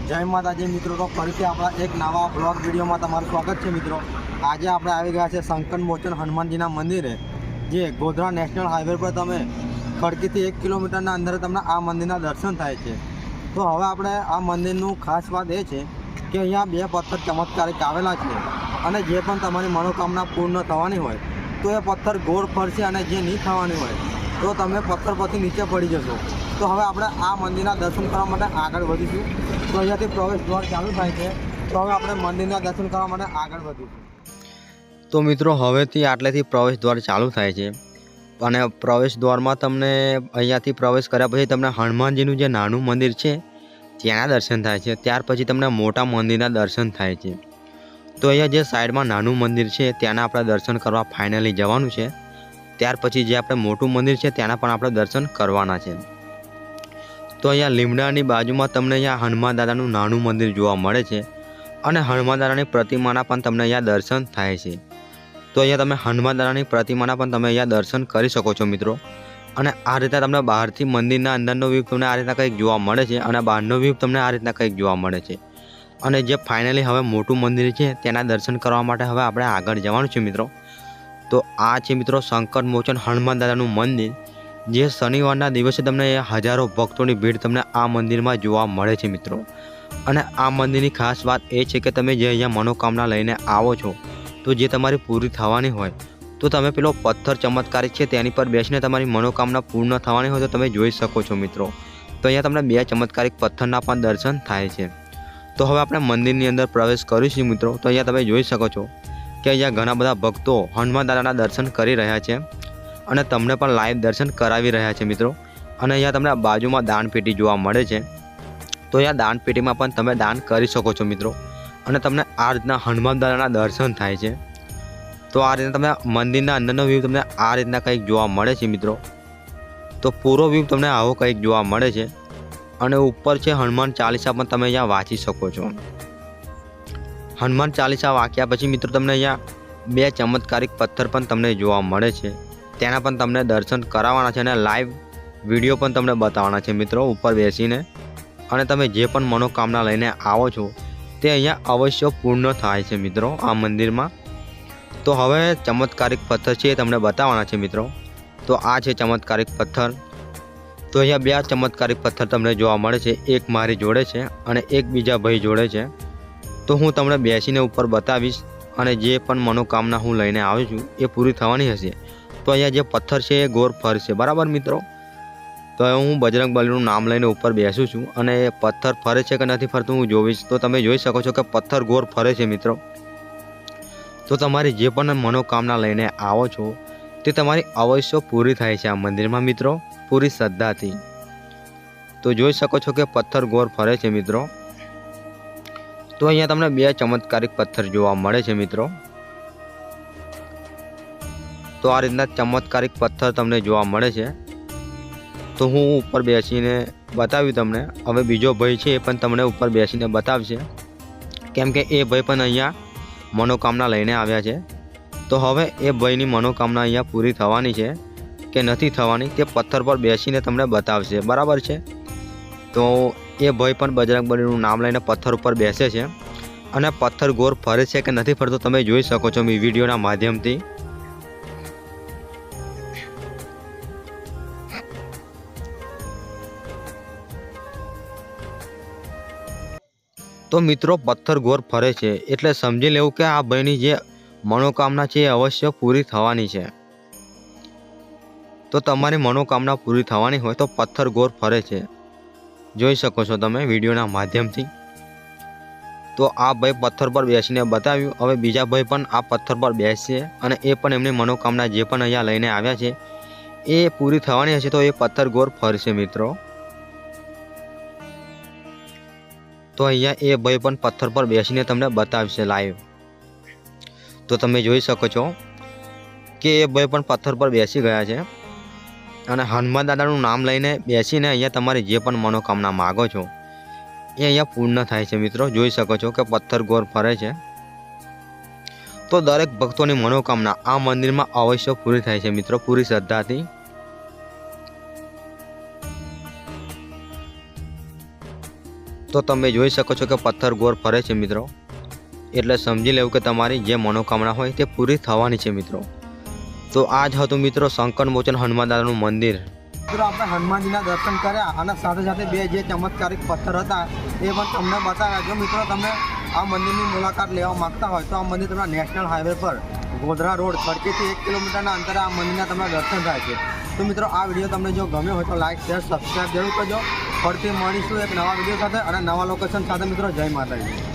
જય માતાજી મિત્રો, તો ફરીથી આપણા એક નવા બ્લોગ વિડીયોમાં તમારું સ્વાગત છે મિત્રો। આજે આપણે આવી ગયા છે સંકટ મોચન હનુમાનજીના મંદિરે, જે ગોધરા નેશનલ હાઈવે પર તમે ખડકીથી 1 કિલોમીટરના અંદર તમને આ મંદિરના દર્શન થાય છે। તો હવે આપણે આ મંદિરનું ખાસ વાત એ છે કે અહીંયા 2 પથ્થર ચમત્કારિક આવેલા છે, અને જે પણ તમારી મનોકામના પૂર્ણ થવાની હોય તો એ પથ્થર ગોળ ફરશે, અને જે નહીં થવાની હોય તો તમે પથ્થર પરથી નીચે પડી જશો। તો હવે આપણે આ મંદિરના દર્શન કરવા માટે આગળ વધીશું। તો અહીંયાથી પ્રવેશ દ્વાર ચાલુ થાય છે, તો હવે આપણે મંદિરના દર્શન કરવા માટે આગળ વધીશું। તો મિત્રો, હવેથી આટલેથી પ્રવેશ દ્વાર ચાલુ થાય છે, અને પ્રવેશ દ્વારમાં તમને અહીંયાથી પ્રવેશ કર્યા પછી તમને હનુમાનજીનું જે નાનું મંદિર છે ત્યાંના દર્શન થાય છે। ત્યાર પછી તમને મોટા મંદિરના દર્શન થાય છે। તો અહીંયા જે સાઈડમાં નાનું મંદિર છે ત્યાંના આપણે દર્શન કરવા ફાઇનલી જવાનું છે। ત્યાર પછી જે આપણે મોટું મંદિર છે ત્યાંના પણ આપણે દર્શન કરવાના છે। તો અહીંયા લીમડાની બાજુમાં તમને અહીંયા હનુમાન દાદાનું નાનું મંદિર જોવા મળે છે, અને હનુમાન દાદાની પ્રતિમાના પણ તમને અહીંયા દર્શન થાય છે। તો અહીંયા તમે હનુમાન દાદાની પ્રતિમાના પણ તમે અહીંયા દર્શન કરી શકો છો મિત્રો। અને આ રીતે તમને બહારથી મંદિરના અંદરનો વ્યૂ તમને આ રીતના કંઈક જોવા મળે છે, અને બહારનો વ્યૂ તમને આ રીતના કંઈક જોવા મળે છે। અને જે ફાઇનલી હવે મોટું મંદિર છે તેના દર્શન કરવા માટે હવે આપણે આગળ જવાનું છે મિત્રો। તો આ છે મિત્રો સંકટ મોચન હનુમાન દાદાનું મંદિર, જે શનિવારના દિવસે તમને હજારો ભક્તોની ભીડ તમને આ મંદિરમાં જોવા મળે છે મિત્રો। અને આ મંદિરની ખાસ વાત એ છે કે તમે જે અહીંયા મનોકામના લઈને આવો છો તો જે તમારી પૂરી થવાની હોય તો તમે પેલો પથ્થર ચમત્કારિક છે તેની પર બેસીને તમારી મનોકામના પૂર્ણ થવાની હોય તો તમે જોઈ શકો છો મિત્રો। તો અહીંયા તમને 2 ચમત્કારિક પથ્થરના પણ દર્શન થાય છે। તો હવે આપણે મંદિરની અંદર પ્રવેશ કરીશું મિત્રો। તો અહીંયા તમે જોઈ શકો છો કે અહીંયા ઘણા બધા ભક્તો હનુમાન દાદાના દર્શન કરી રહ્યા છે, અને તમને પણ લાઈવ દર્શન કરાવી રહ્યા છે મિત્રો। અને અહીંયા તમને બાજુમાં દાનપેટી જોવા મળે છે, તો અહીંયા દાનપેટીમાં પણ તમે દાન કરી શકો છો મિત્રો। અને તમને આ રીતના હનુમાન દાદાના દર્શન થાય છે। તો આ રીતના તમે મંદિરના અંદરનો વ્યૂ તમને આ રીતના કંઈક જોવા મળે છે મિત્રો। તો પૂરો વ્યૂ તમને આવો કંઈક જોવા મળે છે, અને ઉપર છે હનુમાન ચાલીસા પણ તમે અહીંયા વાંચી શકો છો। હનુમાન ચાલીસા વાંચ્યા પછી મિત્રો તમને અહીંયા 2 ચમત્કારિક પથ્થર પણ તમને જોવા મળે છે, તેના પણ તમને દર્શન કરાવવાના છે, અને લાઈવ વિડીયો પણ તમને બતાવવાના છે મિત્રો ઉપર બેસીને। અને તમે જે પણ મનોકામના લઈને આવો છો તે અહીંયા અવશ્ય પૂર્ણ થાય છે મિત્રો આ મંદિરમાં। તો હવે ચમત્કારિક પથ્થર છે એ તમને બતાવવાના છે મિત્રો। તો આ છે ચમત્કારિક પથ્થર। તો અહીંયા 2 ચમત્કારિક પથ્થર તમને જોવા મળે છે, એક મારી જોડે છે અને એક બીજા ભાઈ જોડે છે। તો હું તમને બેસીને ઉપર બતાવીશ, અને જે પણ મનોકામના હું લઈને આવ્યો છું એ પૂરી થવાની હશે। તો અહીંયા જે પથ્થર છે એ ગોળ ફરશે, બરાબર મિત્રો। તો હું બજરંગબલીનું નામ લઈને ઉપર બેસું છું, અને એ પથ્થર ફરે છે કે નથી ફરતું હું જોઈશ। તો તમે જોઈ શકો છો કે પથ્થર ગોળ ફરે છે મિત્રો। તો તમારી જે પણ મનોકામના લઈને આવો છો તે તમારી અવશ્ય પૂરી થાય છે આ મંદિરમાં મિત્રો, પૂરી શ્રદ્ધાથી। તો જોઈ શકો છો કે પથ્થર ગોળ ફરે છે મિત્રો। તો અહીંયા તમને 2 ચમત્કારિક પથ્થર જોવા મળે છે મિત્રો। તો આ રીતના ચમત્કારિક પથ્થર તમને જોવા મળે છે। તો હું ઉપર બેસીને બતાવ્યું તમને, હવે બીજો ભાઈ છે એ પણ તમને ઉપર બેસીને બતાવશે, કેમ કે એ ભાઈ પણ અહીંયા મનોકામના લઈને આવ્યા છે। તો હવે એ ભાઈની મનોકામના અહીંયા પૂરી થવાની છે કે નથી થવાની તે પથ્થર પર બેસીને તમને બતાવશે, બરાબર છે। તો એ ભાઈ પણ બજરંગબલીનું નામ લઈને પથ્થર ઉપર બેસે છે, અને પથ્થર ગોળ ફરે છે કે નથી ફરતો તમે જોઈ શકો છો વિડીયોના માધ્યમથી। તો મિત્રો પથ્થર ગોળ ફરે છે એટલે સમજી લેવું કે આ ભાઈની જે મનોકામના છે એ અવશ્ય પૂરી થવાની છે। તો તમારી મનોકામના પૂરી થવાની હોય તો પથ્થર ગોળ ફરે છે, જોઈ શકો છો તમે વિડીયોના માધ્યમથી। તો આ ભાઈ પથ્થર પર બેસીને બતાવ્યું, હવે બીજા ભાઈ પણ આ પથ્થર પર બેસશે, અને એ પણ એમની મનોકામના જે પણ અહીંયા લઈને આવ્યા છે એ પૂરી થવાની હશે, તો એ પથ્થર ગોળ ફરશે મિત્રો। તો અહીંયા એ ભાઈ પણ પથ્થર પર બેસીને તમને બતાવશે લાઈવ। તો તમે જોઈ શકો છો કે એ ભાઈ પણ પથ્થર પર બેસી ગયા છે, અને હનુમાન દાદાનું નામ લઈને બેસીને અહીંયા તમારી જે પણ મનોકામના માગો છો એ અહીંયા પૂર્ણ થાય છે મિત્રો। જોઈ શકો છો કે પથ્થર ગોળ ફરે છે। તો દરેક ભક્તોની મનોકામના આ મંદિરમાં અવશ્ય પૂરી થાય છે મિત્રો, પૂરી શ્રદ્ધાથી। તો તમે જોઈ શકો છો કે પથ્થર ગોળ ફરે છે મિત્રો, એટલે સમજી લેવું કે તમારી જે મનોકામના હોય તે પૂરી થવાની છે મિત્રો. તો આ જ હતું મિત્રો સંકટ મોચન હનુમાન દાદાનું મંદિર. મિત્રો આપણે હનુમાનજીના દર્શન કર્યા અને સાથે સાથે બે જે ચમત્કારિક પથ્થર હતા એ પણ તમને બતાવ્યા. જો મિત્રો તમે આ મંદિરની મુલાકાત લેવા માંગતા હોય તો આ મંદિર તમને નેશનલ હાઈવે પર ગોધરા રોડ ખડકીથી 1 કિલોમીટરના અંતરે આ મંદિરના તમને દર્શન થાય છે. તો મિત્રો આ વિડીયો તમને જો ગમ્યો હોય તો લાઈક શેર સબસ્ક્રાઈબ જરૂર કરજો. ફરીથી મળીશું એક નવા વિડીયો સાથે અને નવા લોકેશન સાથે. મિત્રો જય માતાજી.